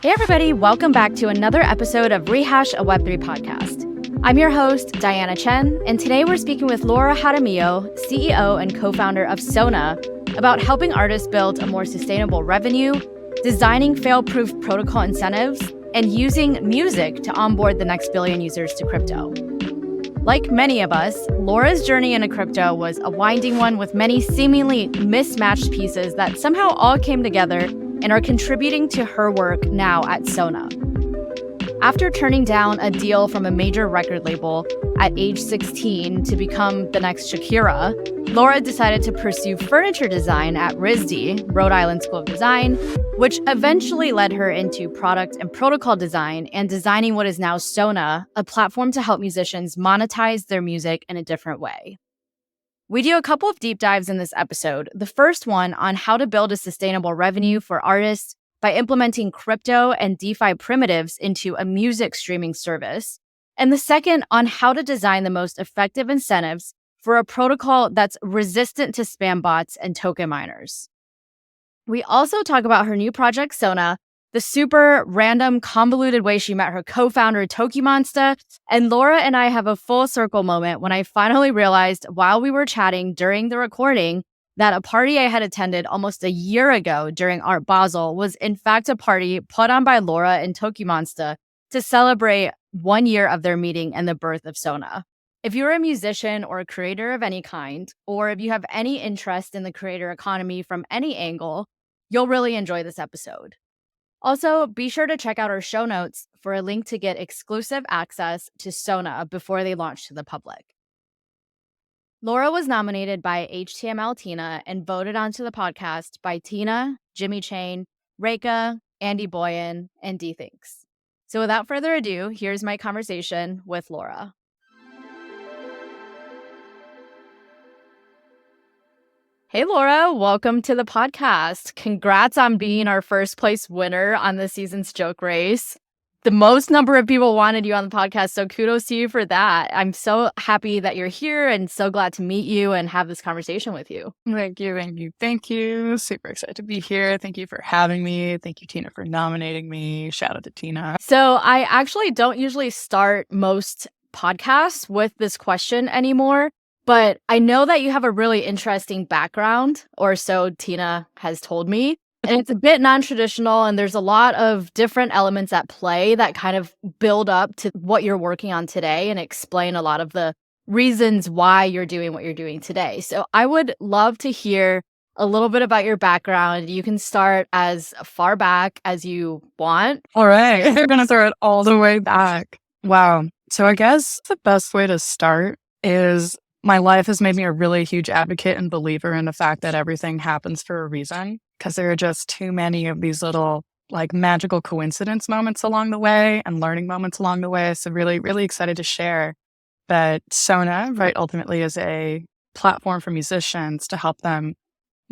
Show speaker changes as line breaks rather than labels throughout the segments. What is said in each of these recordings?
Hey everybody, welcome back to another episode of Rehash, a Web3 podcast. I'm your host, Diana Chen, and today we're speaking with Laura Jaramillo, CEO and co-founder of SONA, about helping artists build a more sustainable revenue, designing fail-proof protocol incentives, and using music to onboard the next billion users to crypto. Like many of us, Laura's journey into crypto was a winding one with many seemingly mismatched pieces that somehow all came together and are contributing to her work now at SONA. After turning down a deal from a major record label at age 16 to become the next Shakira, Laura decided to pursue furniture design at RISD, Rhode Island School of Design, which eventually led her into product and protocol design and designing what is now SONA, a platform to help musicians monetize their music in a different way. We do a couple of deep dives in this episode. The first one on how to build a sustainable revenue for artists by implementing crypto and DeFi primitives into a music streaming service. And the second on how to design the most effective incentives for a protocol that's resistant to spam bots and token miners. We also talk about her new project, SONA, the super random, convoluted way she met her co-founder, Toki Monsta, and Laura and I have a full circle moment when I finally realized while we were chatting during the recording that a party I had attended almost a year ago during Art Basel was in fact a party put on by Laura and Toki Monsta to celebrate 1 year of their meeting and the birth of SONA. If you're a musician or a creator of any kind, or if you have any interest in the creator economy from any angle, you'll really enjoy this episode. Also, be sure to check out our show notes for a link to get exclusive access to SONA before they launch to the public. Laura was nominated by HTML Tina and voted onto the podcast by Tina, Jimmy Chain, Reka, Andy Boyan, and D Thinks. So without further ado, here's my conversation with Laura. Hey, Laura, welcome to the podcast. Congrats on being our first place winner on the season's joke race. The most number of people wanted you on the podcast, so kudos to you for that. I'm so happy that you're here and so glad to meet you and have this conversation with you.
Thank you. Super excited to be here. Thank you for having me. Thank you, Tina, for nominating me. Shout out to Tina.
So I actually don't usually start most podcasts with this question anymore. But I know that you have a really interesting background, or so Tina has told me. And it's a bit non-traditional, and there's a lot of different elements at play that kind of build up to what you're working on today and explain a lot of the reasons why you're doing what you're doing today. So I would love to hear a little bit about your background. You can start as far back as you want.
All right. You're going to throw it all the way back. Wow. So I guess the best way to start is my life has made me a really huge advocate and believer in the fact that everything happens for a reason, because there are just too many of these little magical coincidence moments along the way and learning moments along the way. So really, really excited to share that SONA, right, ultimately is a platform for musicians to help them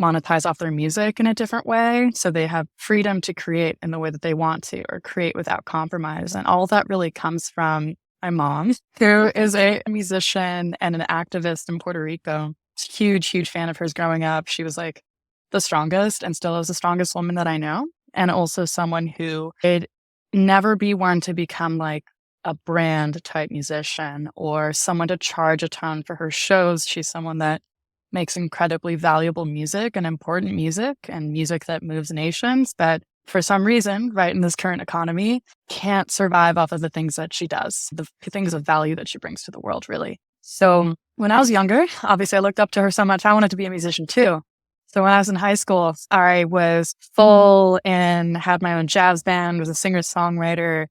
monetize off their music in a different way. So they have freedom to create in the way that they want to, or create without compromise. And all of that really comes from my mom, who is a musician and an activist in Puerto Rico. Huge fan of hers growing up. She was the strongest and still is the strongest woman that I know. And also someone who would never be one to become a brand type musician or someone to charge a ton for her shows. She's someone that makes incredibly valuable music and important music and music that moves nations that for some reason, right, in this current economy, can't survive off of the things that she does, the things of value that she brings to the world, really. So when I was younger, obviously I looked up to her so much, I wanted to be a musician too. So when I was in high school, I was full and had my own jazz band, was a singer-songwriter,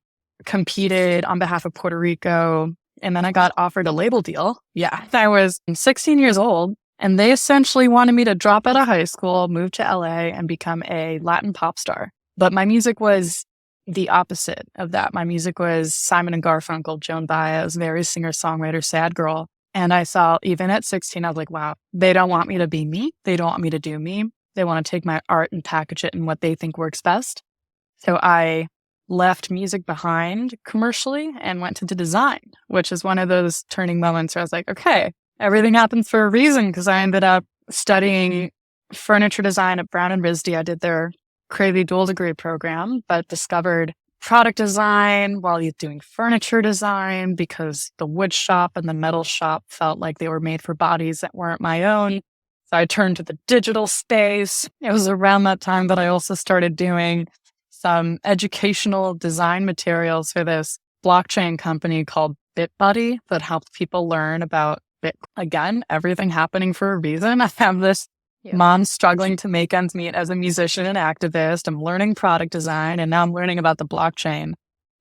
competed on behalf of Puerto Rico, and then I got offered a label deal. Yeah, I was 16 years old. And they essentially wanted me to drop out of high school, move to LA, and become a Latin pop star. But my music was the opposite of that. My music was Simon and Garfunkel, Joan Baez, very singer-songwriter, sad girl. And I saw, even at 16, I was like, wow, they don't want me to be me. They don't want me to do me. They want to take my art and package it in what they think works best. So I left music behind commercially and went into design, which is one of those turning moments where I was like, okay, everything happens for a reason, because I ended up studying furniture design at Brown and RISD. I did their crazy dual degree program, but discovered product design while he's doing furniture design because the wood shop and the metal shop felt like they were made for bodies that weren't my own. So I turned to the digital space. It was around that time that I also started doing some educational design materials for this blockchain company called BitBuddy that helped people learn about Bitcoin. Again, everything happening for a reason. I have this mom struggling to make ends meet as a musician and activist. I'm learning product design, and now I'm learning about the blockchain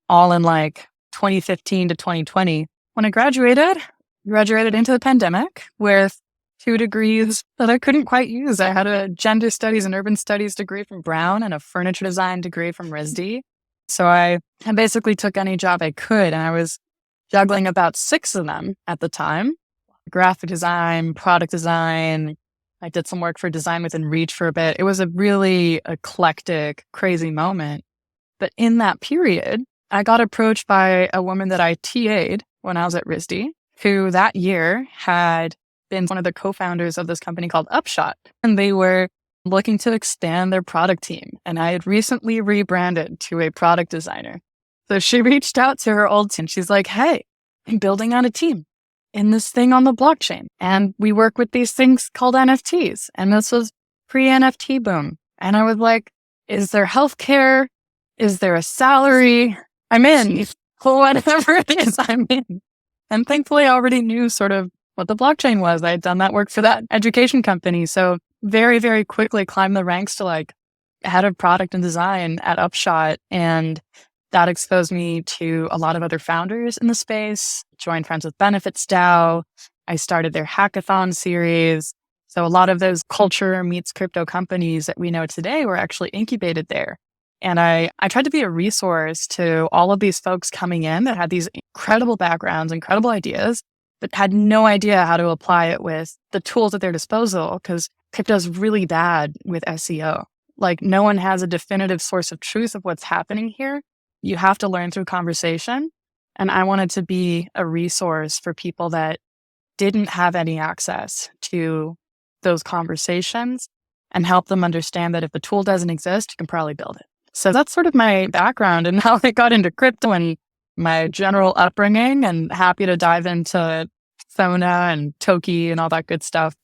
all in like 2015 to 2020. When I graduated into the pandemic with 2 degrees that I couldn't quite use. I had a gender studies and urban studies degree from Brown and a furniture design degree from Rhode. So I basically took any job I could, and I was juggling about 6 of them at the time. Graphic design, product design. I did some work for Design Within Reach for a bit. It was a really eclectic, crazy moment. But in that period, I got approached by a woman that I TA'd when I was at RISD, who that year had been one of the co-founders of this company called Upshot. And they were looking to expand their product team. And I had recently rebranded to a product designer. So she reached out to her old team. She's like, hey, I'm building out a team in this thing on the blockchain. And we work with these things called NFTs. And this was pre-NFT boom. And I was like, is there healthcare? Is there a salary? I'm in. Whatever it is, I'm in. And thankfully, I already knew sort of what the blockchain was. I had done that work for that education company. So very, very quickly climbed the ranks to like head of product and design at Upshot. And that exposed me to a lot of other founders in the space, joined Friends with Benefits DAO. I started their hackathon series. So a lot of those culture meets crypto companies that we know today were actually incubated there. And I tried to be a resource to all of these folks coming in that had these incredible backgrounds, incredible ideas, but had no idea how to apply it with the tools at their disposal because crypto is really bad with SEO. Like no one has a definitive source of truth of what's happening here. You have to learn through conversation. And I wanted to be a resource for people that didn't have any access to those conversations and help them understand that if the tool doesn't exist, you can probably build it. So that's sort of my background and how I got into crypto and my general upbringing, and happy to dive into SONA and Toki and all that good stuff.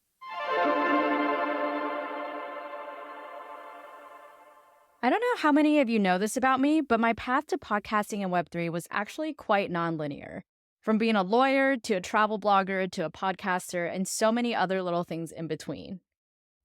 I don't know how many of you know this about me, but my path to podcasting and Web3 was actually quite nonlinear. From being a lawyer to a travel blogger to a podcaster and so many other little things in between.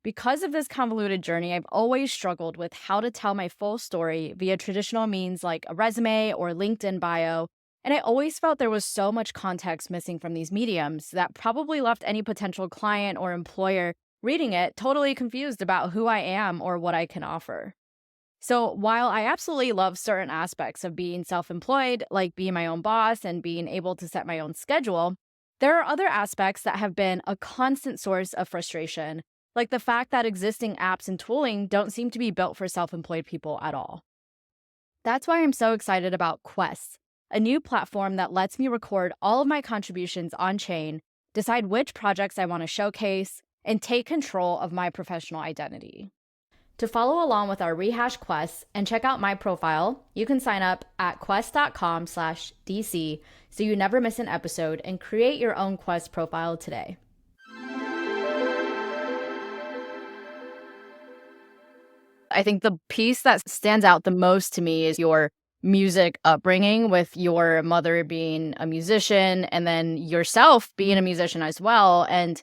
Because of this convoluted journey, I've always struggled with how to tell my full story via traditional means like a resume or LinkedIn bio, and I always felt there was so much context missing from these mediums that probably left any potential client or employer reading it totally confused about who I am or what I can offer. So while I absolutely love certain aspects of being self-employed, like being my own boss and being able to set my own schedule, there are other aspects that have been a constant source of frustration, like the fact that existing apps and tooling don't seem to be built for self-employed people at all. That's why I'm so excited about Quest, a new platform that lets me record all of my contributions on-chain, decide which projects I want to showcase, and take control of my professional identity. To follow along with our Rehash quests and check out my profile, you can sign up at quest.com/DC so you never miss an episode and create your own Quest profile today. I think the piece that stands out the most to me is your music upbringing, with your mother being a musician and then yourself being a musician as well. And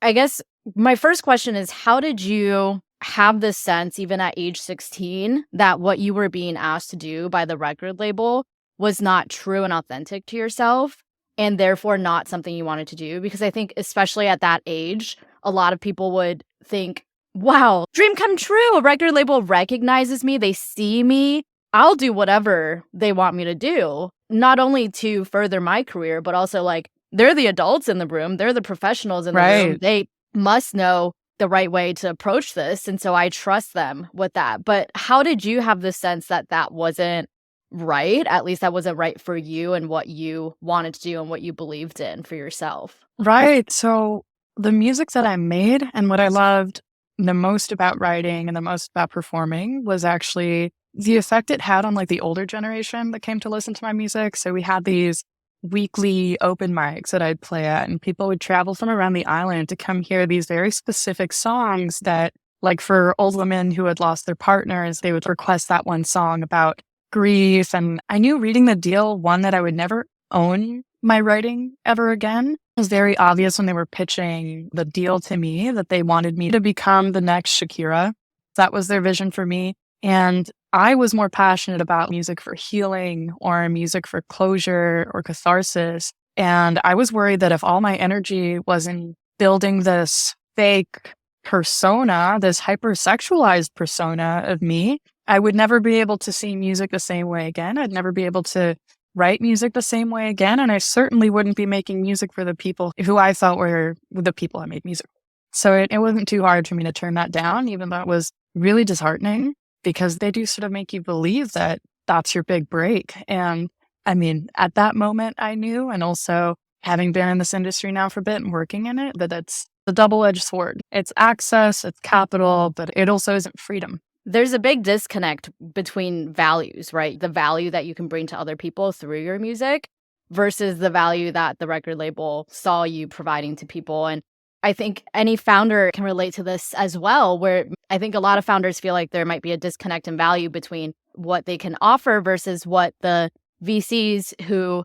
I guess my first question is, how did you have this sense, even at age 16, that what you were being asked to do by the record label was not true and authentic to yourself, and therefore not something you wanted to do? Because I think especially at that age, a lot of people would think, wow, dream come true. A record label recognizes me. They see me. I'll do whatever they want me to do, not only to further my career, but also like they're the adults in the room. They're the professionals in the room. They must know the right way to approach this. And so I trust them with that. But how did you have the sense that that wasn't right? At least that wasn't right for you and what you wanted to do and what you believed in for yourself.
Right. So the music that I made and what I loved the most about writing and the most about performing was actually the effect it had on like the older generation that came to listen to my music. So we had these weekly open mics that I'd play at, and people would travel from around the island to come hear these very specific songs that, like for old women who had lost their partners, they would request that one song about grief. And I knew reading the deal, one, that I would never own my writing ever again. It was very obvious when they were pitching the deal to me that they wanted me to become the next Shakira. That was their vision for me. And I was more passionate about music for healing or music for closure or catharsis. And I was worried that if all my energy was in building this fake persona, this hypersexualized persona of me, I would never be able to see music the same way again. I'd never be able to write music the same way again. And I certainly wouldn't be making music for the people who I thought were the people I made music for. So it wasn't too hard for me to turn that down, even though it was really disheartening, because they do sort of make you believe that that's your big break. And I mean, at that moment I knew, and also having been in this industry now for a bit and working in it, that it's a double-edged sword. It's access, it's capital, but it also isn't freedom.
There's a big disconnect between values, right? The value that you can bring to other people through your music versus the value that the record label saw you providing to people. And I think any founder can relate to this as well, where I think a lot of founders feel like there might be a disconnect in value between what they can offer versus what the VCs who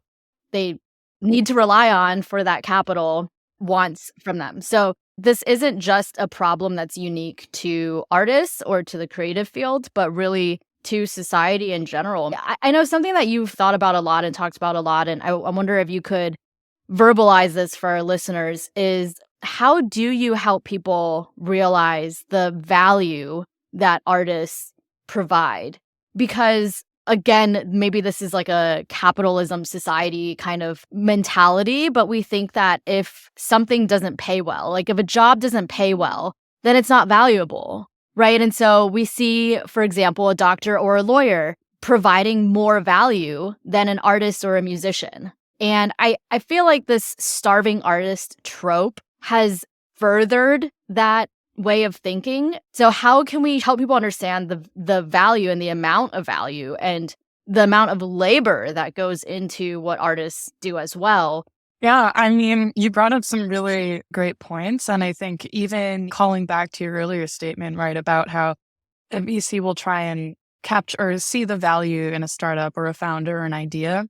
they need to rely on for that capital wants from them. So this isn't just a problem that's unique to artists or to the creative field, but really to society in general. I know something that you've thought about a lot and talked about a lot, and I wonder if you could verbalize this for our listeners, is how do you help people realize the value that artists provide? Because again, maybe this is like a capitalism society kind of mentality, but we think that if something doesn't pay well, like if a job doesn't pay well, then it's not valuable, right? And so we see, for example, a doctor or a lawyer providing more value than an artist or a musician. And I feel like this starving artist trope has furthered that way of thinking. So how can we help people understand the value and the amount of value and the amount of labor that goes into what artists do as well?
Yeah, I mean, you brought up some really great points. And I think even calling back to your earlier statement, right, about how a VC will try and capture or see the value in a startup or a founder or an idea.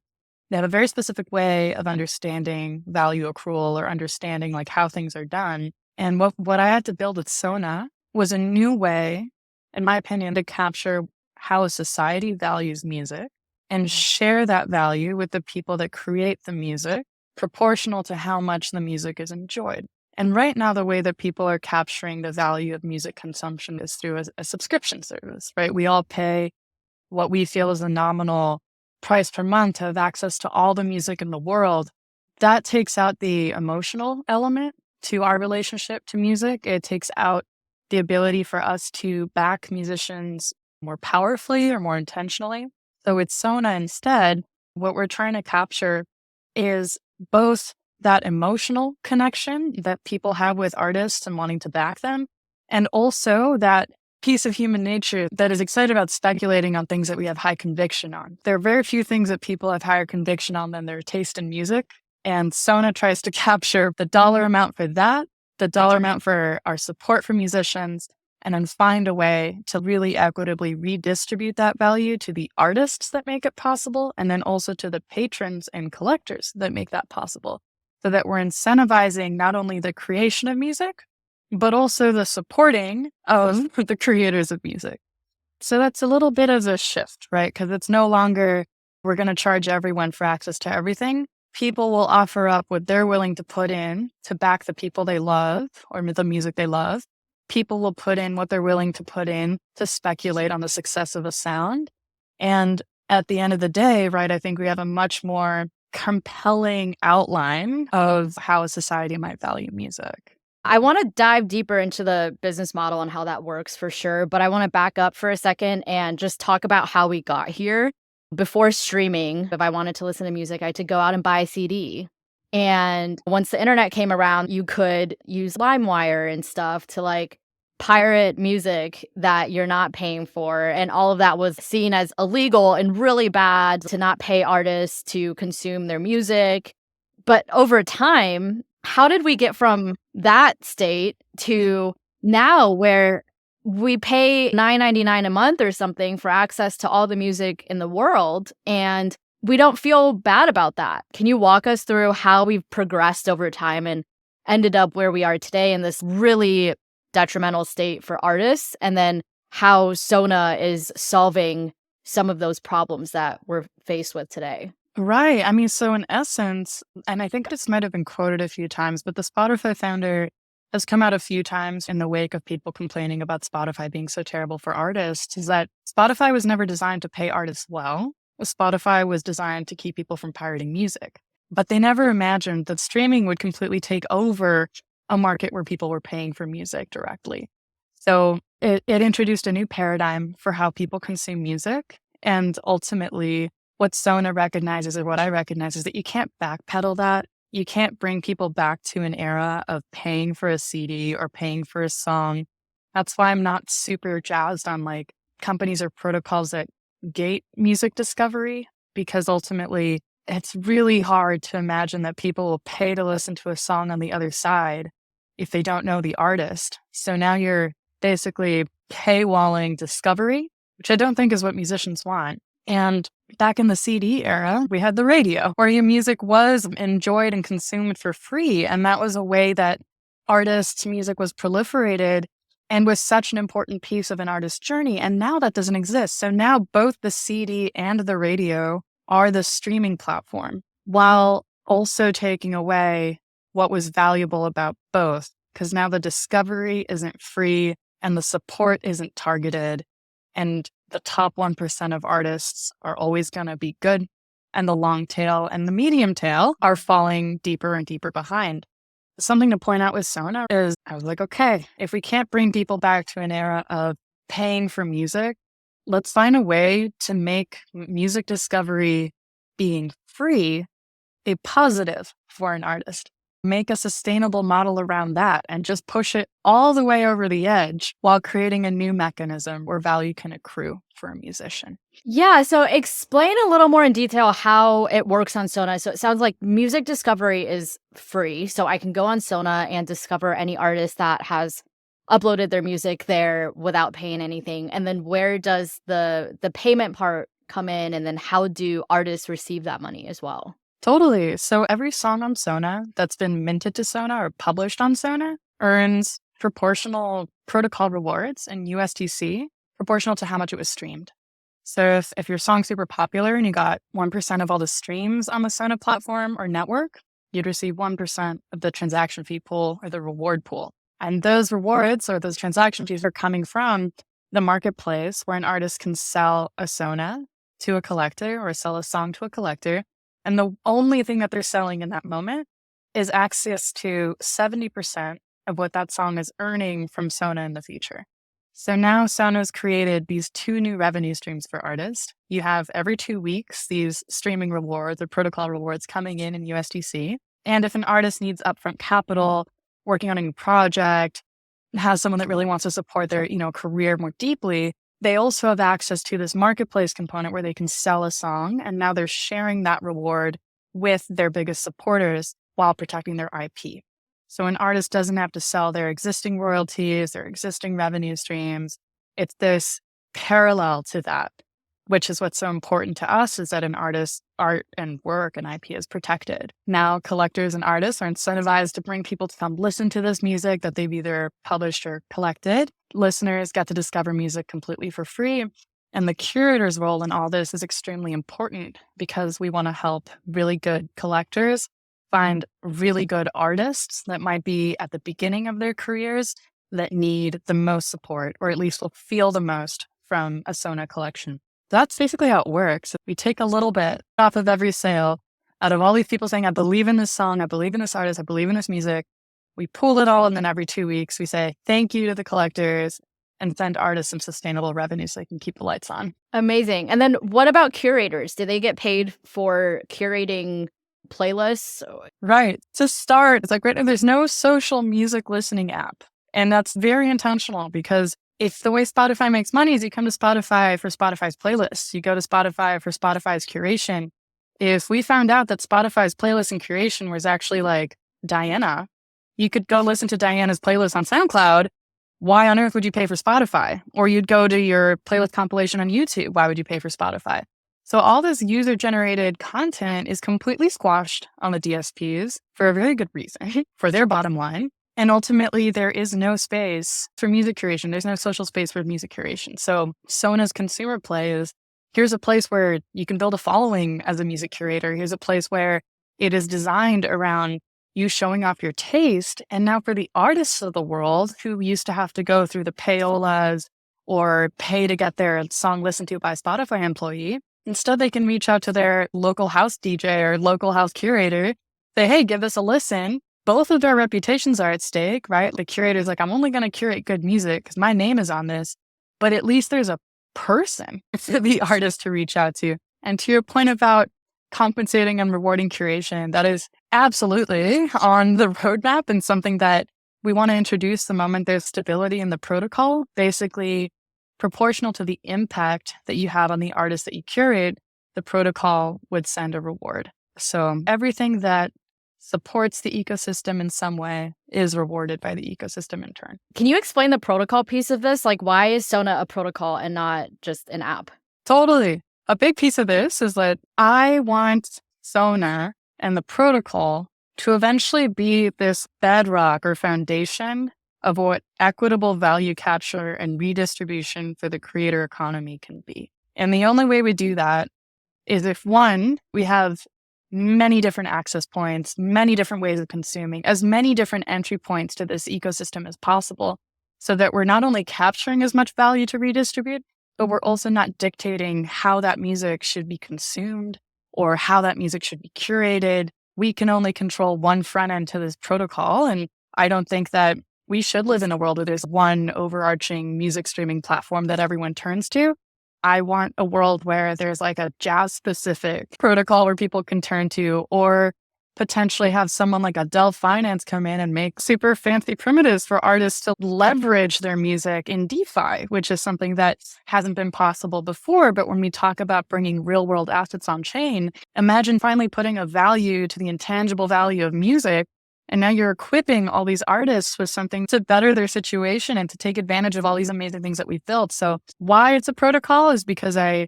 They have a very specific way of understanding value accrual or understanding like how things are done. And what I had to build with SONA was a new way, in my opinion, to capture how a society values music and share that value with the people that create the music, proportional to how much the music is enjoyed. And right now, the way that people are capturing the value of music consumption is through a subscription service, right? We all pay what we feel is a nominal price per month to have access to all the music in the world. That takes out the emotional element to our relationship to music. It takes out the ability for us to back musicians more powerfully or more intentionally. So with SONA instead, what we're trying to capture is both that emotional connection that people have with artists and wanting to back them, and also that piece of human nature that is excited about speculating on things that we have high conviction on. There are very few things that people have higher conviction on than their taste in music. And SONA tries to capture the dollar amount for that, the dollar amount for our support for musicians, and then find a way to really equitably redistribute that value to the artists that make it possible, and then also to the patrons and collectors that make that possible, so that we're incentivizing not only the creation of music, but also the supporting of the creators of music. So that's a little bit of a shift, right? Because it's no longer we're going to charge everyone for access to everything. People will offer up what they're willing to put in to back the people they love or the music they love. People will put in what they're willing to put in to speculate on the success of a sound. And at the end of the day, right, I think we have a much more compelling outline of how a society might value music.
I want to dive deeper into the business model and how that works for sure, but I want to back up for a second and just talk about how we got here. Before streaming, if I wanted to listen to music, I had to go out and buy a CD. And once the internet came around, you could use LimeWire and stuff to like pirate music that you're not paying for. And all of that was seen as illegal and really bad to not pay artists to consume their music. But over time, how did we get from that state to now where we pay $9.99 a month or something for access to all the music in the world, and we don't feel bad about that? Can you walk us through how we've progressed over time and ended up where we are today in this really detrimental state for artists, and then how SONA is solving some of those problems that we're faced with today?
Right. I mean, so in essence, and I think this might have been quoted a few times, but the Spotify founder has come out a few times in the wake of people complaining about Spotify being so terrible for artists, is that Spotify was never designed to pay artists well. Spotify was designed to keep people from pirating music. But they never imagined that streaming would completely take over a market where people were paying for music directly. So it introduced a new paradigm for how people consume music. And ultimately, what SONA recognizes, or what I recognize, is that you can't backpedal that. You can't bring people back to an era of paying for a CD or paying for a song. That's why I'm not super jazzed on like companies or protocols that gate music discovery, because ultimately it's really hard to imagine that people will pay to listen to a song on the other side if they don't know the artist. So now you're basically paywalling discovery, which I don't think is what musicians want. And back in the CD era, we had the radio where your music was enjoyed and consumed for free. And that was a way that artists' music was proliferated and was such an important piece of an artist's journey. And now that doesn't exist. So now both the CD and the radio are the streaming platform, while also taking away what was valuable about both. Because now the discovery isn't free and the support isn't targeted. And the top 1% of artists are always going to be good. And the long tail and the medium tail are falling deeper and deeper behind. Something to point out with SONA is I was like, okay, if we can't bring people back to an era of paying for music, let's find a way to make music discovery being free a positive for an artist. Make a sustainable model around that and just push it all the way over the edge while creating a new mechanism where value can accrue for a musician.
Yeah, so explain a little more in detail how it works on SONA. So it sounds like music discovery is free. So I can go on SONA and discover any artist that has uploaded their music there without paying anything. And then where does the payment part come in? And then how do artists receive that money as well?
Totally. So every song on SONA that's been minted to SONA or published on SONA earns proportional protocol rewards in USDC, proportional to how much it was streamed. So if your song's super popular and you got 1% of all the streams on the SONA platform or network, you'd receive 1% of the transaction fee pool or the reward pool. And those rewards or those transaction fees are coming from the marketplace where an artist can sell a SONA to a collector or sell a song to a collector. And the only thing that they're selling in that moment is access to 70% of what that song is earning from SONA in the future. So now SONA's created these two new revenue streams for artists. You have every 2 weeks these streaming rewards or protocol rewards coming in USDC. And if an artist needs upfront capital, working on a new project, has someone that really wants to support their, career more deeply, they also have access to this marketplace component where they can sell a song. And now they're sharing that reward with their biggest supporters while protecting their IP. So an artist doesn't have to sell their existing royalties, their existing revenue streams. It's this parallel to that, which is what's so important to us, is that an artist's art and work and IP is protected. Now collectors and artists are incentivized to bring people to come listen to this music that they've either published or collected. Listeners get to discover music completely for free. And the curator's role in all this is extremely important because we want to help really good collectors find really good artists that might be at the beginning of their careers that need the most support, or at least will feel the most from a SONA collection. That's basically how it works. We take a little bit off of every sale out of all these people saying, I believe in this song, I believe in this artist, I believe in this music. We pool it all, and then every 2 weeks we say thank you to the collectors and send artists some sustainable revenue so they can keep the lights on.
Amazing. And then what about curators? Do they get paid for curating playlists?
Right. To start, it's like right now there's no social music listening app. And that's very intentional because if the way Spotify makes money is you come to Spotify for Spotify's playlists, you go to Spotify for Spotify's curation. If we found out that Spotify's playlist and curation was actually like Diana, you could go listen to Diana's playlist on SoundCloud. Why on earth would you pay for Spotify? Or you'd go to your playlist compilation on YouTube. Why would you pay for Spotify? So all this user-generated content is completely squashed on the DSPs for a very good reason, for their bottom line. And ultimately, there is no space for music curation. There's no social space for music curation. So SONA's consumer play is, here's a place where you can build a following as a music curator. Here's a place where it is designed around you showing off your taste. And now for the artists of the world who used to have to go through the payolas or pay to get their song listened to by a Spotify employee, instead they can reach out to their local house DJ or local house curator, say, hey, give this a listen. Both of their reputations are at stake, right? The curator's like, I'm only going to curate good music because my name is on this, but at least there's a person for the artist to reach out to. And to your point about compensating and rewarding curation, that is absolutely on the roadmap and something that we want to introduce the moment there's stability in the protocol, basically proportional to the impact that you have on the artist that you curate, the protocol would send a reward. So everything that supports the ecosystem in some way is rewarded by the ecosystem in turn.
Can you explain the protocol piece of this? Like, why is SONA a protocol and not just an app?
Totally. A big piece of this is that I want SONA and the protocol to eventually be this bedrock or foundation of what equitable value capture and redistribution for the creator economy can be. And the only way we do that is if, one, we have many different access points, many different ways of consuming, as many different entry points to this ecosystem as possible, so that we're not only capturing as much value to redistribute, but we're also not dictating how that music should be consumed or how that music should be curated. We can only control one front end to this protocol. And I don't think that we should live in a world where there's one overarching music streaming platform that everyone turns to. I want a world where there's like a jazz-specific protocol where people can turn to, or potentially have someone like a Dell Finance come in and make super fancy primitives for artists to leverage their music in DeFi, which is something that hasn't been possible before. But when we talk about bringing real-world assets on chain, imagine finally putting a value to the intangible value of music. And now you're equipping all these artists with something to better their situation and to take advantage of all these amazing things that we've built. So why it's a protocol is because I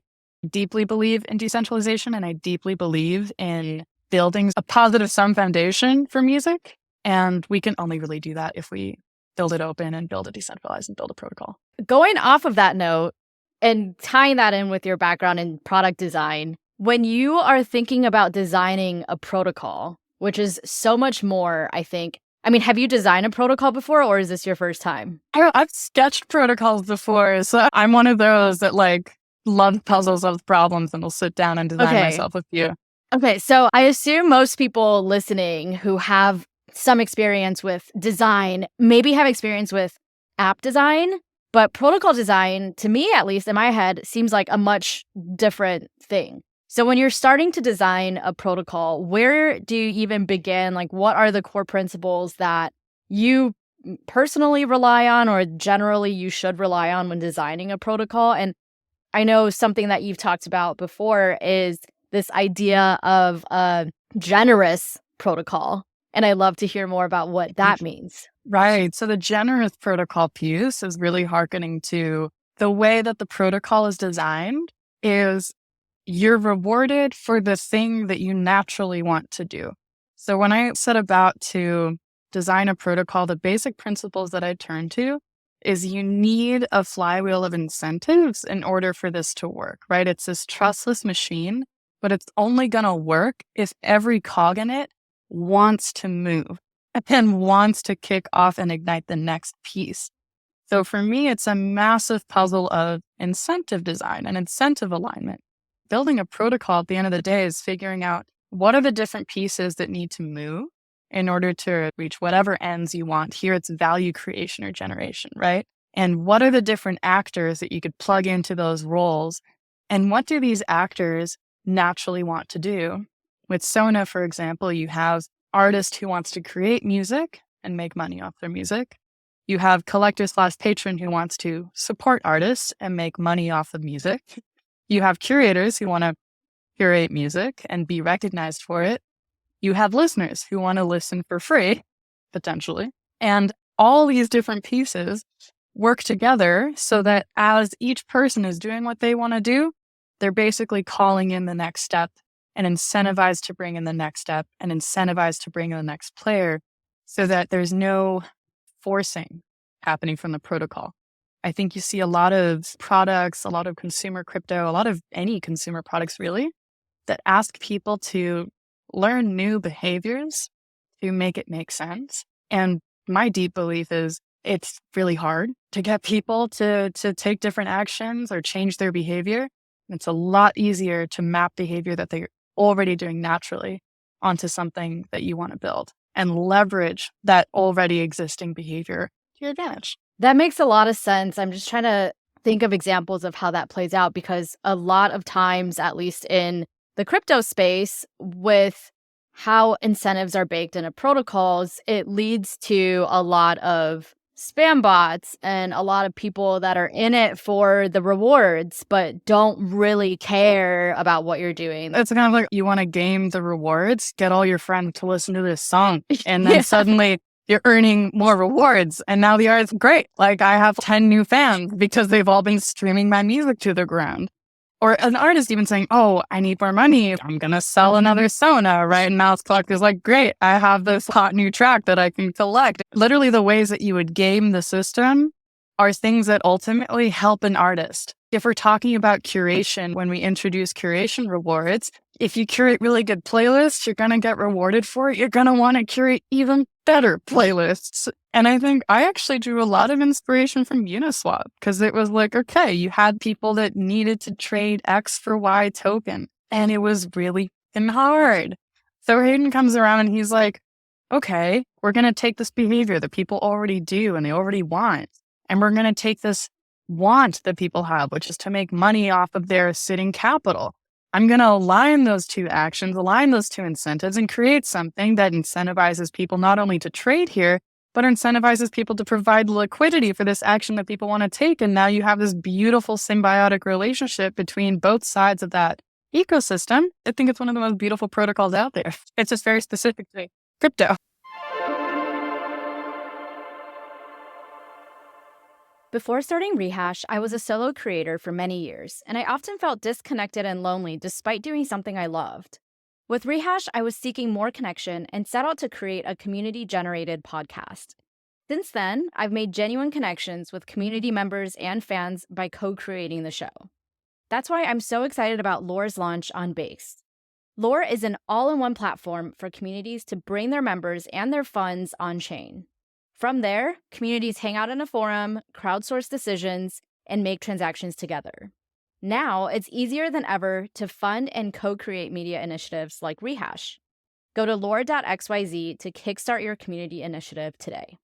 deeply believe in decentralization and I deeply believe in building a positive sum foundation for music. And we can only really do that if we build it open and build it decentralized and build a protocol.
Going off of that note and tying that in with your background in product design, when you are thinking about designing a protocol, which is so much more, I think. I mean, have you designed a protocol before, or is this your first time?
I've sketched protocols before, so I'm one of those that like love puzzles, love problems, and will sit down and design myself with you.
Okay, so I assume most people listening who have some experience with design maybe have experience with app design, but protocol design, to me at least in my head, seems like a much different thing. So when you're starting to design a protocol, where do you even begin? Like, what are the core principles that you personally rely on or generally you should rely on when designing a protocol? And I know something that you've talked about before is this idea of a generous protocol. And I'd love to hear more about what that means.
Right. So the generous protocol piece is really hearkening to the way that the protocol is designed is you're rewarded for the thing that you naturally want to do. So when I set about to design a protocol, the basic principles that I turn to is you need a flywheel of incentives in order for this to work, right? It's this trustless machine, but it's only going to work if every cog in it wants to move and wants to kick off and ignite the next piece. So for me, it's a massive puzzle of incentive design and incentive alignment. Building a protocol at the end of the day is figuring out what are the different pieces that need to move in order to reach whatever ends you want. Here it's value creation or generation, right? And what are the different actors that you could plug into those roles? And what do these actors naturally want to do? With SONA, for example, you have artist who wants to create music and make money off their music. You have collector/patron who wants to support artists and make money off of music. You have curators who want to curate music and be recognized for it. You have listeners who want to listen for free, potentially. And all these different pieces work together so that as each person is doing what they want to do, they're basically calling in the next step and incentivized to bring in the next step and incentivized to bring in the next player so that there's no forcing happening from the protocol. I think you see a lot of products, a lot of consumer crypto, a lot of any consumer products really, that ask people to learn new behaviors to make it make sense. And my deep belief is it's really hard to get people to take different actions or change their behavior. It's a lot easier to map behavior that they're already doing naturally onto something that you want to build and leverage that already existing behavior to your advantage.
That makes a lot of sense. I'm just trying to think of examples of how that plays out because a lot of times, at least in the crypto space, with how incentives are baked into protocols, it leads to a lot of spam bots and a lot of people that are in it for the rewards, but don't really care about what you're doing.
It's kind of like you want to game the rewards, get all your friends to listen to this song, and then suddenly you're earning more rewards. And now the art's great. Like I have 10 new fans because they've all been streaming my music to the ground. Or an artist even saying, oh, I need more money. I'm going to sell another SONA, right? And now it's collector's like, great, I have this hot new track that I can collect. Literally the ways that you would game the system are things that ultimately help an artist. If we're talking about curation, when we introduce curation rewards, if you curate really good playlists, you're going to get rewarded for it. You're going to want to curate even better playlists. And I think I actually drew a lot of inspiration from Uniswap because it was like, okay, you had people that needed to trade X for Y token and it was really hard. So Hayden comes around and he's like, okay, we're going to take this behavior that people already do and they already want. And we're going to take this want that people have, which is to make money off of their sitting capital. I'm going to align those two actions, align those two incentives, and create something that incentivizes people not only to trade here, but incentivizes people to provide liquidity for this action that people want to take. And now you have this beautiful symbiotic relationship between both sides of that ecosystem. I think it's one of the most beautiful protocols out there. It's just very specific to crypto.
Before starting Rehash, I was a solo creator for many years, and I often felt disconnected and lonely despite doing something I loved. With Rehash, I was seeking more connection and set out to create a community-generated podcast. Since then, I've made genuine connections with community members and fans by co-creating the show. That's why I'm so excited about Lore's launch on Base. Lore is an all-in-one platform for communities to bring their members and their funds on-chain. From there, communities hang out in a forum, crowdsource decisions, and make transactions together. Now, it's easier than ever to fund and co-create media initiatives like Rehash. Go to lore.xyz to kickstart your community initiative today.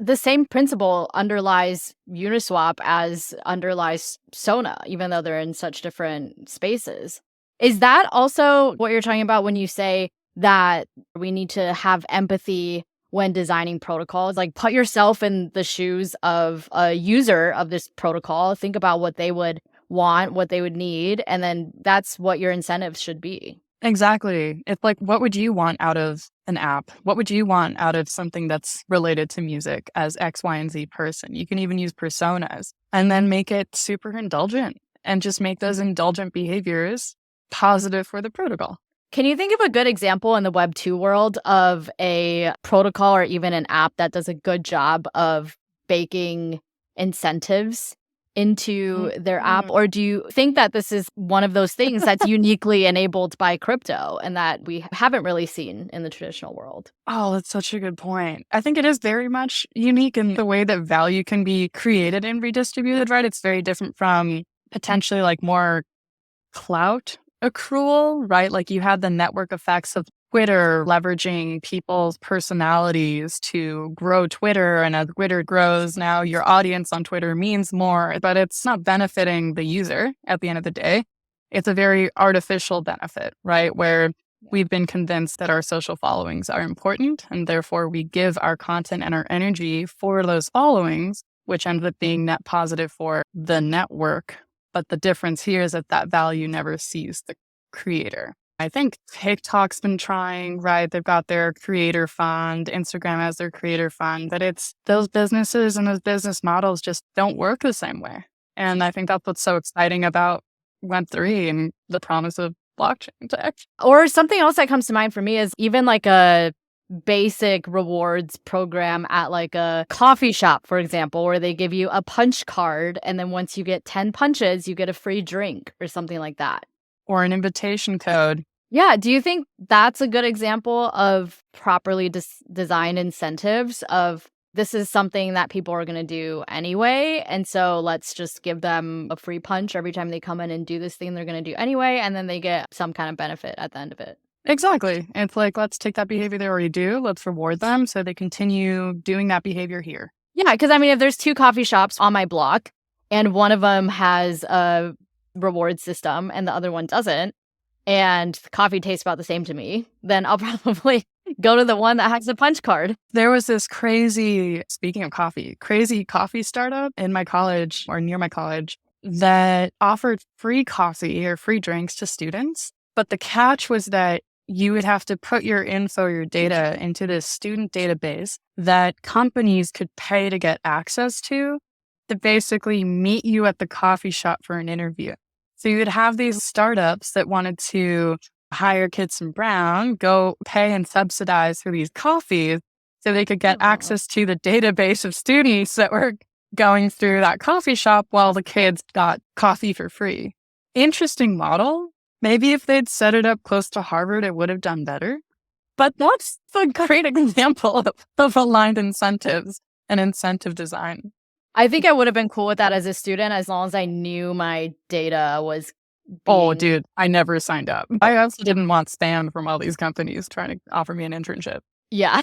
The same principle underlies Uniswap as underlies SONA, even though they're in such different spaces. Is that also what you're talking about when you say that we need to have empathy when designing protocols? Like, put yourself in the shoes of a user of this protocol. Think about what they would want, what they would need, and then that's what your incentives should be.
Exactly. It's like, what would you want out of an app? What would you want out of something that's related to music as X, Y, and Z person? You can even use personas and then make it super indulgent and just make those indulgent behaviors positive for the protocol.
Can you think of a good example in the Web 2 world of a protocol or even an app that does a good job of baking incentives into their app? Or do you think that this is one of those things that's uniquely enabled by crypto and that we haven't really seen in the traditional world?
Oh, that's such a good point. I think it is very much unique in the way that value can be created and redistributed, right? It's very different from potentially like more clout accrual, right? Like you had the network effects of Twitter leveraging people's personalities to grow Twitter. And as Twitter grows, now your audience on Twitter means more, but it's not benefiting the user at the end of the day. It's a very artificial benefit, right? Where We've been convinced that our social followings are important, and therefore we give our content and our energy for those followings, which ends up being net positive for the network. But the difference here is that value never sees the creator. I think TikTok's been trying, right? They've got their creator fund, Instagram has their creator fund, but it's those businesses and those business models just don't work the same way. And I think that's what's so exciting about Web3 and the promise of blockchain tech.
Or something else that comes to mind for me is even like a basic rewards program at like a coffee shop, for example, where they give you a punch card. And then once you get 10 punches, you get a free drink or something like that.
Or an invitation code.
Yeah. Do you think that's a good example of properly designed incentives of this is something that people are going to do anyway? And so let's just give them a free punch every time they come in and do this thing they're going to do anyway. And then they get some kind of benefit at the end of it.
Exactly. It's like, let's take that behavior they already do. Let's reward them so they continue doing that behavior here.
Yeah. Because I mean, if there's 2 coffee shops on my block and one of them has a reward system and the other one doesn't, and coffee tastes about the same to me, then I'll probably go to the one that has a punch card.
There was this speaking of coffee, crazy coffee startup in my college or near my college that offered free coffee or free drinks to students. But the catch was that you would have to put your info, your data into this student database that companies could pay to get access to basically meet you at the coffee shop for an interview. So you would have these startups that wanted to hire kids from Brown, go pay and subsidize for these coffees so they could get access to the database of students that were going through that coffee shop while the kids got coffee for free. Interesting model. Maybe if they'd set it up close to Harvard, it would have done better. But that's a great example of aligned incentives and incentive design.
I think I would have been cool with that as a student as long as I knew my data was
Oh, dude, I never signed up. I also didn't want spam from all these companies trying to offer me an internship.
Yeah.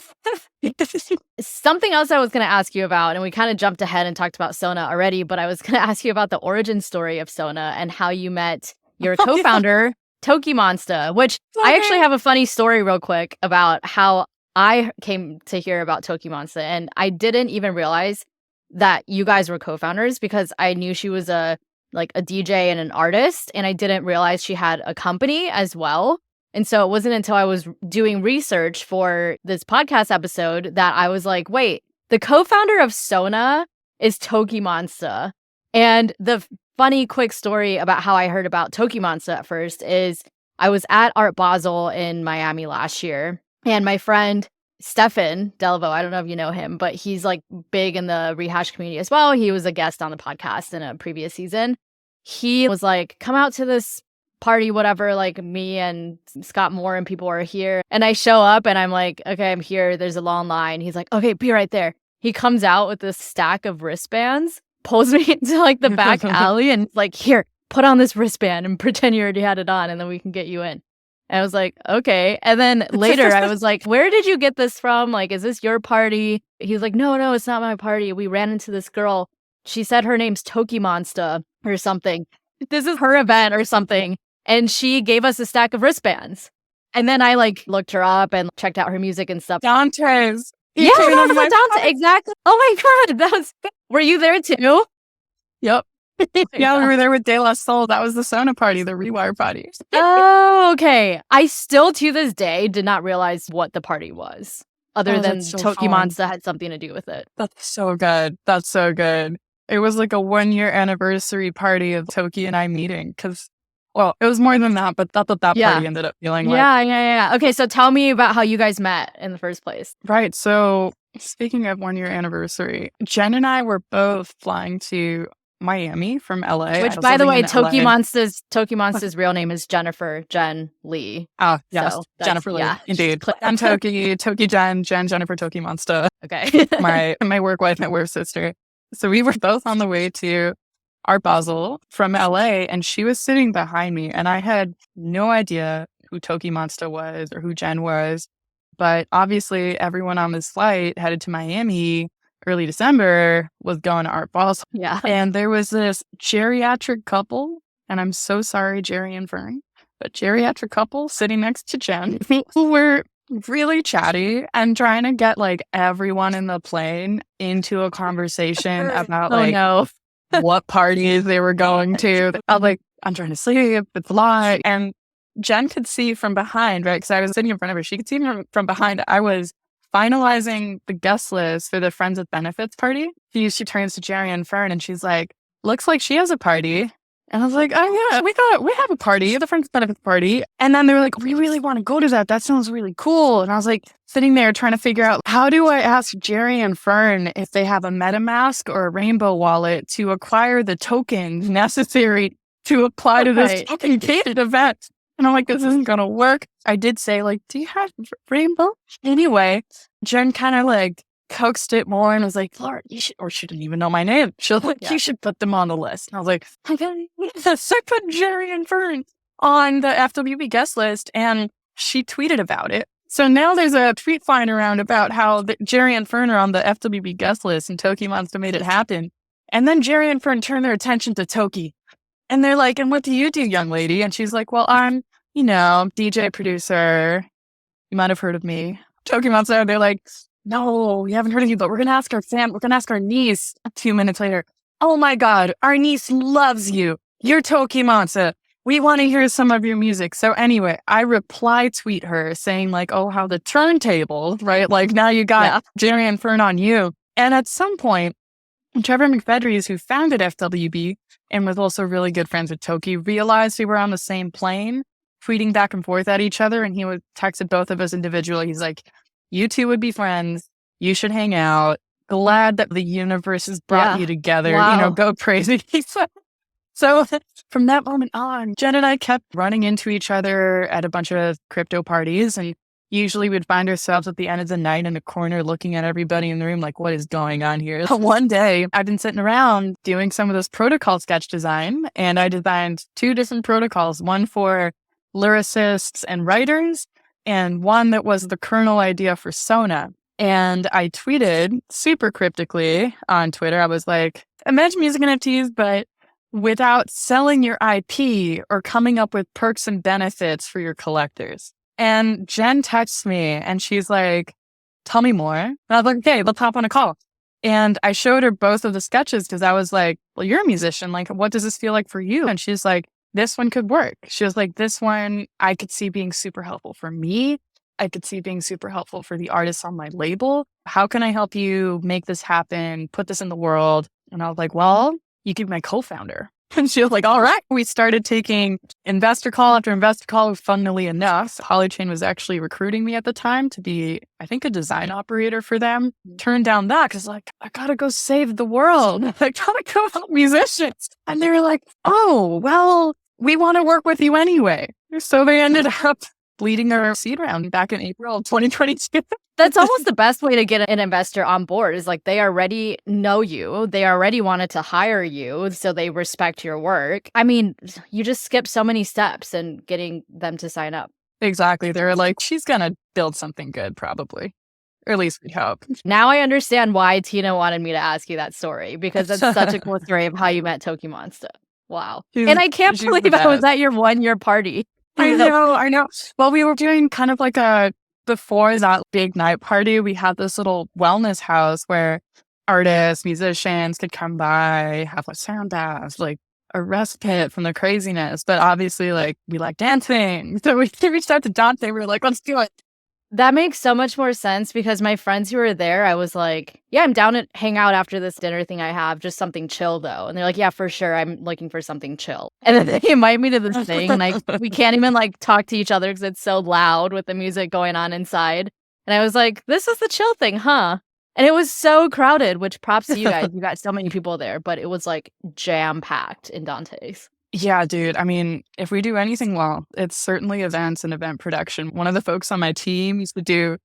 Something else I was going to ask you about, and we kind of jumped ahead and talked about SONA already, but I was going to ask you about the origin story of SONA and how you met your co-founder, Toki Monster, which I actually have a funny story real quick about how I came to hear about Toki Monster. And I didn't even realize that you guys were co-founders because I knew she was a DJ and an artist, and I didn't realize she had a company as well. And so it wasn't until I was doing research for this podcast episode that I was like, wait, the co-founder of SONA is Toki Monster. And the funny quick story about how I heard about Toki Monster at first is I was at Art Basel in Miami last year, and my friend Stefan Delvo, I don't know if you know him, but he's like big in the Rehash community as well. He was a guest on the podcast in a previous season. He was like, come out to this party, whatever, like me and Scott Moore and people are here. And I show up and I'm like, okay, I'm here. There's a long line. He's like, okay, be right there. He comes out with this stack of wristbands, pulls me into like the back alley and like, here, put on this wristband and pretend you already had it on and then we can get you in. And I was like, okay. And then later I was like, where did you get this from? Like, is this your party? He's like, no, it's not my party. We ran into this girl. She said her name's Toki Monster or something. This is her event or something. And she gave us a stack of wristbands. And then I like looked her up and checked out her music and stuff.
Dante's.
Yeah, Dante. Exactly. Oh my God. Were you there too?
Yep. Yeah, we were there with De La Soul. That was the SONA party, the Rewire party.
Oh, okay. I still to this day did not realize what the party was, other than Toki Monster had something to do with it.
That's so good. That's so good. It was like a 1-year anniversary party of Toki and I meeting because, well, it was more than that, but that's what that party ended up feeling like.
Yeah. Okay, so tell me about how you guys met in the first place.
Right. So speaking of 1-year anniversary, Jen and I were both flying to Miami from LA.
Which, by the way, Toki Monster's real name is Jennifer Jen Lee.
Oh, yes. So Jennifer Lee. Yeah. Indeed. I'm Toki Jen, Jennifer Toki Monster.
Okay.
my work wife, my work sister. So we were both on the way to Art Basel from LA, and she was sitting behind me, and I had no idea who Toki Monster was or who Jen was. But obviously, everyone on this flight headed to Miami early December was going to Art Basel.
Yeah.
And there was this geriatric couple, and I'm so sorry, Jerry and Fern, a geriatric couple sitting next to Jen who were really chatty and trying to get like everyone in the plane into a conversation about
Oh
like
no.
what parties they were going to. I was like, I'm trying to sleep, it's a lie. And Jen could see from behind, right? Because I was sitting in front of her. She could see from behind. I was finalizing the guest list for the Friends with Benefits party. She turns to Jerry and Fern and she's like, looks like she has a party. And I was like, oh yeah, we have a party, the Friends with Benefits party. And then they were like, we really want to go to that. That sounds really cool. And I was like sitting there trying to figure out, how do I ask Jerry and Fern if they have a MetaMask or a Rainbow wallet to acquire the tokens necessary to apply to this fucking gated event? And I'm like, this isn't going to work. I did say, like, do you have Rainbow? Anyway, Jen kind of like coaxed it more and was like, Laura, you should, or she didn't even know my name. She was like, you should put them on the list. And I was like, okay. So I put Jerry and Fern on the FWB guest list and she tweeted about it. So now there's a tweet flying around about how Jerry and Fern are on the FWB guest list and Toki Monster made it happen. And then Jerry and Fern turn their attention to Toki. And they're like, and what do you do, young lady? And she's like, well, I'm, DJ producer. You might have heard of me. Toki Monster. They're like, no, we haven't heard of you, but we're going to ask we're going to ask our niece 2 minutes later. Oh my God, our niece loves you. You're Toki Monster. We want to hear some of your music. So anyway, I reply tweet her saying like, oh, how the turntable, right? Like now you got Jerry and Fern on you. And at some point, Trevor McFedries, who founded FWB and was also really good friends with Toki, realized we were on the same plane, tweeting back and forth at each other. And he would texted both of us individually. He's like, you two would be friends. You should hang out. Glad that the universe has brought you together.
Wow.
Go crazy. So from that moment on, Jen and I kept running into each other at a bunch of crypto parties. And usually we'd find ourselves at the end of the night in a corner looking at everybody in the room like, what is going on here? One day, I've been sitting around doing some of this protocol sketch design. And I designed 2 different protocols, one for lyricists and writers, and one that was the kernel idea for SONA. And I tweeted super cryptically on Twitter. I was like, imagine music NFTs, but without selling your IP or coming up with perks and benefits for your collectors. And Jen texts me and she's like, tell me more. And I was like, okay, let's hop on a call. And I showed her both of the sketches because I was like, well, you're a musician. Like, what does this feel like for you? And she's like, this one could work. She was like, this one I could see being super helpful for me. I could see being super helpful for the artists on my label. How can I help you make this happen? Put this in the world? And I was like, well, you could be my co-founder. And she was like, all right. We started taking investor call after investor call. Funnily enough, Polychain was actually recruiting me at the time to be, I think, a design operator for them. Turned down that because like, I got to go save the world. I got to go help musicians. And they were like, oh, well, we want to work with you anyway. So they ended up bleeding our seed round back in April of 2022.
That's almost the best way to get an investor on board is like they already know you. They already wanted to hire you, so they respect your work. I mean, you just skip so many steps in getting them to sign up.
Exactly. They were like, she's going to build something good, probably. Or at least we hope.
Now I understand why Tina wanted me to ask you that story, because it's such a cool story of how you met Toki Monster. Wow. And I can't believe I was at your 1-year party.
I know. Well, we were doing kind of like before that big night party, we had this little wellness house where artists, musicians could come by, have a sound bath, like a respite from the craziness. But obviously, like, we like dancing. So we reached out to Dante. We were like, let's do it.
That makes so much more sense because my friends who were there, I was like, yeah, I'm down to hang out after this dinner thing I have, just something chill though. And they're like, yeah, for sure. I'm looking for something chill. And then they invite me to this thing and we can't even like talk to each other because it's so loud with the music going on inside. And I was like, this is the chill thing, huh? And it was so crowded, which props to you guys. You got so many people there, but it was like jam packed in Dante's.
Yeah, dude. I mean, if we do anything well, it's certainly events and event production. One of the folks on my team used to do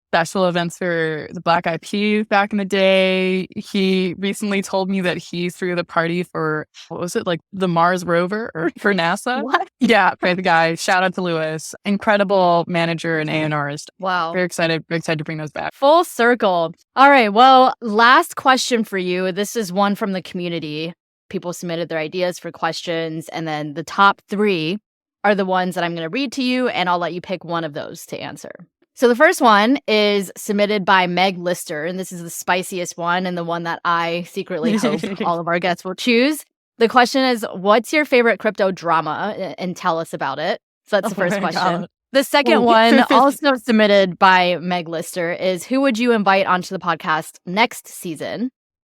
special events for the Black Eyed Peas back in the day. He recently told me that he threw the party for, what was it, like the Mars rover or for NASA?
What?
Yeah, for the guy. Shout out to Lewis. Incredible manager and A&Rist.
Wow.
Very excited to bring those back.
Full circle. All right. Well, last question for you. This is one from the community. People submitted their ideas for questions, and then the top 3 are the ones that I'm going to read to you, and I'll let you pick one of those to answer. So the first one is submitted by Meg Lister, and this is the spiciest one and the one that I secretly hope all of our guests will choose. The question is, what's your favorite crypto drama? And tell us about it. So that's the first question. God. The second one, also submitted by Meg Lister, is who would you invite onto the podcast next season?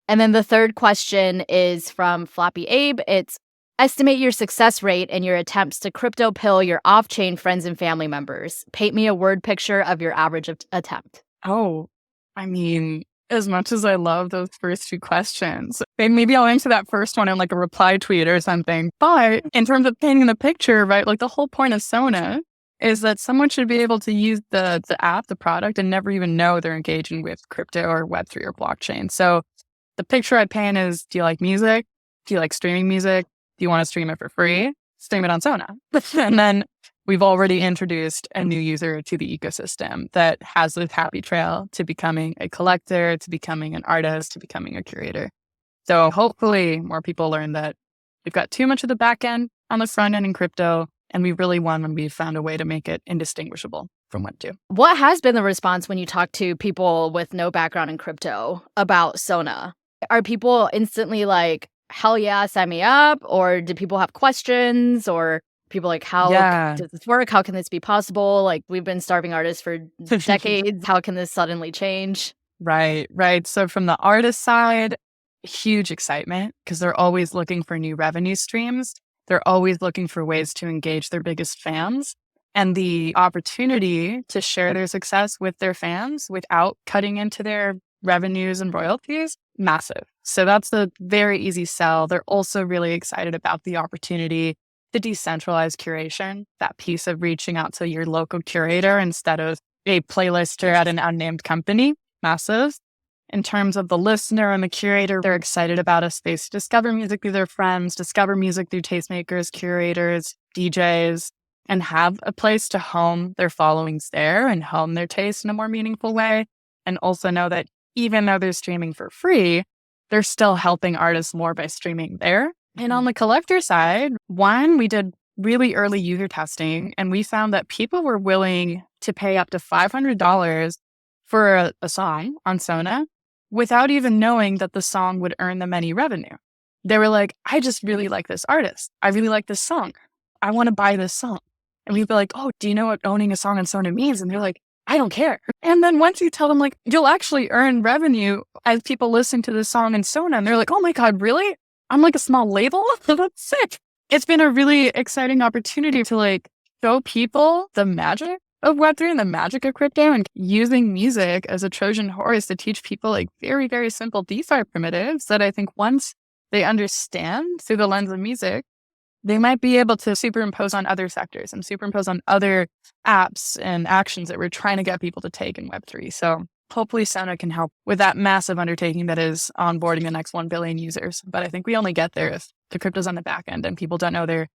And then the third question is from Flappy Abe. It's estimate your success rate in your attempts to crypto pill your off-chain friends and family members. Paint me a word picture of your average attempt.
Oh, I mean, as much as I love those first two questions, maybe I'll answer that first one in like a reply tweet or something. But in terms of painting the picture, right, like the whole point of SONA is that someone should be able to use the app, the product, and never even know they're engaging with crypto or Web3 or blockchain. So the picture I paint is, do you like music? Do you like streaming music? Do you want to stream it for free? Stream it on SONA. And then we've already introduced a new user to the ecosystem that has this happy trail to becoming a collector, to becoming an artist, to becoming a curator. So hopefully more people learn that we've got too much of the back end on the front end in crypto, and we really won when we found a way to make it indistinguishable from Web2.
What has been the response when you talk to people with no background in crypto about SONA? Are people instantly like, hell yeah, sign me up? Or do people have questions? Or people like, how does this work? How can this be possible? Like, we've been starving artists for decades. How can this suddenly change?
Right. So from the artist side, huge excitement because they're always looking for new revenue streams. They're always looking for ways to engage their biggest fans. And the opportunity to share their success with their fans without cutting into their revenues and royalties, massive. So that's a very easy sell. They're also really excited about the opportunity to decentralize curation, that piece of reaching out to your local curator instead of a playlister at an unnamed company, massive. In terms of the listener and the curator, they're excited about a space to discover music through their friends, discover music through tastemakers, curators, DJs, and have a place to home their followings there and home their taste in a more meaningful way. And also know that even though they're streaming for free, they're still helping artists more by streaming there. And on the collector side, one, we did really early user testing, and we found that people were willing to pay up to $500 for a song on SONA without even knowing that the song would earn them any revenue. They were like, I just really like this artist. I really like this song. I want to buy this song. And we'd be like, oh, do you know what owning a song on SONA means? And they're like, I don't care. And then once you tell them, like, you'll actually earn revenue as people listen to the song in SONA, and they're like, oh my God, really? I'm like a small label? That's sick. It's been a really exciting opportunity to like show people the magic of Web3 and the magic of crypto and using music as a Trojan horse to teach people like very, very simple DeFi primitives that I think once they understand through the lens of music, they might be able to superimpose on other sectors and superimpose on other apps and actions that we're trying to get people to take in Web3. So hopefully SONA can help with that massive undertaking that is onboarding the next 1 billion users. But I think we only get there if the crypto's on the back end and people don't know they're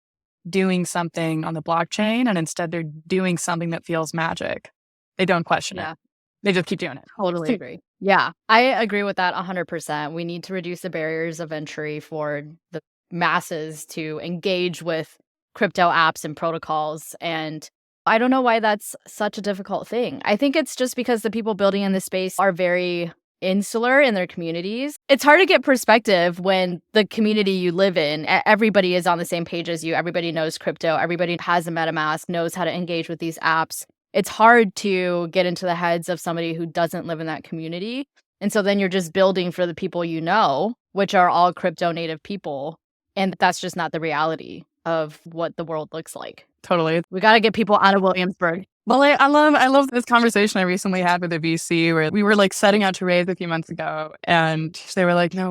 doing something on the blockchain and instead they're doing something that feels magic. They don't question it. They just keep doing it.
Totally agree. Yeah, I agree with that 100%. We need to reduce the barriers of entry for the masses to engage with crypto apps and protocols. And I don't know why that's such a difficult thing. I think it's just because the people building in this space are very insular in their communities. It's hard to get perspective when the community you live in, everybody is on the same page as you. Everybody knows crypto. Everybody has a MetaMask, knows how to engage with these apps. It's hard to get into the heads of somebody who doesn't live in that community. And so then you're just building for the people you know, which are all crypto native people. And that's just not the reality of what the world looks like.
Totally.
We got to get people out of Williamsburg.
Well, I love this conversation I recently had with a VC where we were like setting out to raise a few months ago. And they were like, no,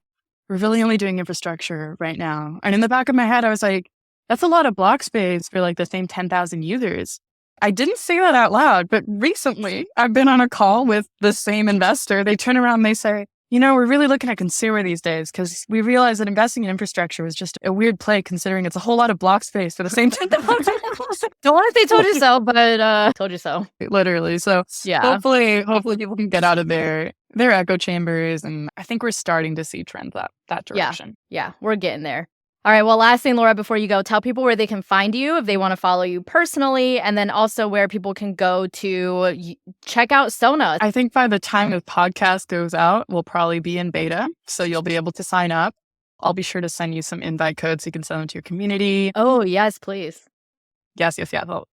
we're really only doing infrastructure right now. And in the back of my head, I was like, that's a lot of block space for like the same 10,000 users. I didn't say that out loud, but recently I've been on a call with the same investor. They turn around and they say, you know, we're really looking at consumer these days because we realized that investing in infrastructure was just a weird play considering it's a whole lot of block space for the same 10,000.
Don't want to say told you so, but told you so.
Literally. So yeah, hopefully people can get out of their echo chambers. And I think we're starting to see trends that direction.
Yeah, we're getting there. All right. Well, last thing, Laura, before you go, tell people where they can find you if they want to follow you personally, and then also where people can go to check out SONA.
I think by the time the podcast goes out, we'll probably be in beta. So you'll be able to sign up. I'll be sure to send you some invite codes so you can send them to your community.
Oh, yes, please.
Yes.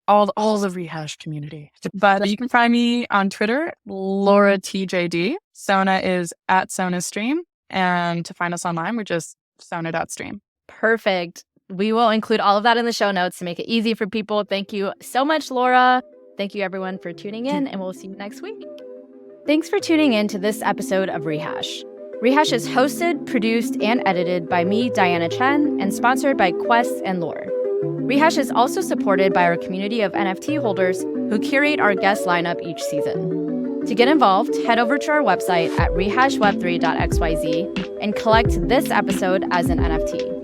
All the Rehash community. But you can find me on Twitter, Laura TJD. SONA is at SONAstream. And to find us online, we're just SONA.stream.
Perfect. We will include all of that in the show notes to make it easy for people. Thank you so much, Laura. Thank you, everyone, for tuning in, and we'll see you next week. Thanks for tuning in to this episode of Rehash. Rehash is hosted, produced, and edited by me, Diana Chen, and sponsored by Quest and Lore. Rehash is also supported by our community of NFT holders who curate our guest lineup each season. To get involved, head over to our website at rehashweb3.xyz and collect this episode as an NFT.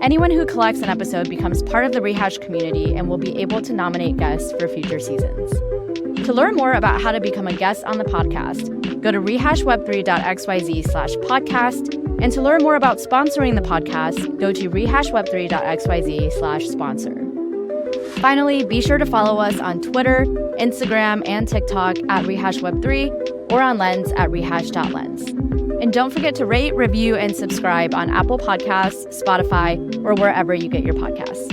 Anyone who collects an episode becomes part of the Rehash community and will be able to nominate guests for future seasons. To learn more about how to become a guest on the podcast, go to rehashweb3.xyz/podcast. And to learn more about sponsoring the podcast, go to rehashweb3.xyz/sponsor. Finally, be sure to follow us on Twitter, Instagram, and TikTok at rehashweb3 or on Lens at rehash.lens. And don't forget to rate, review, and subscribe on Apple Podcasts, Spotify, or wherever you get your podcasts.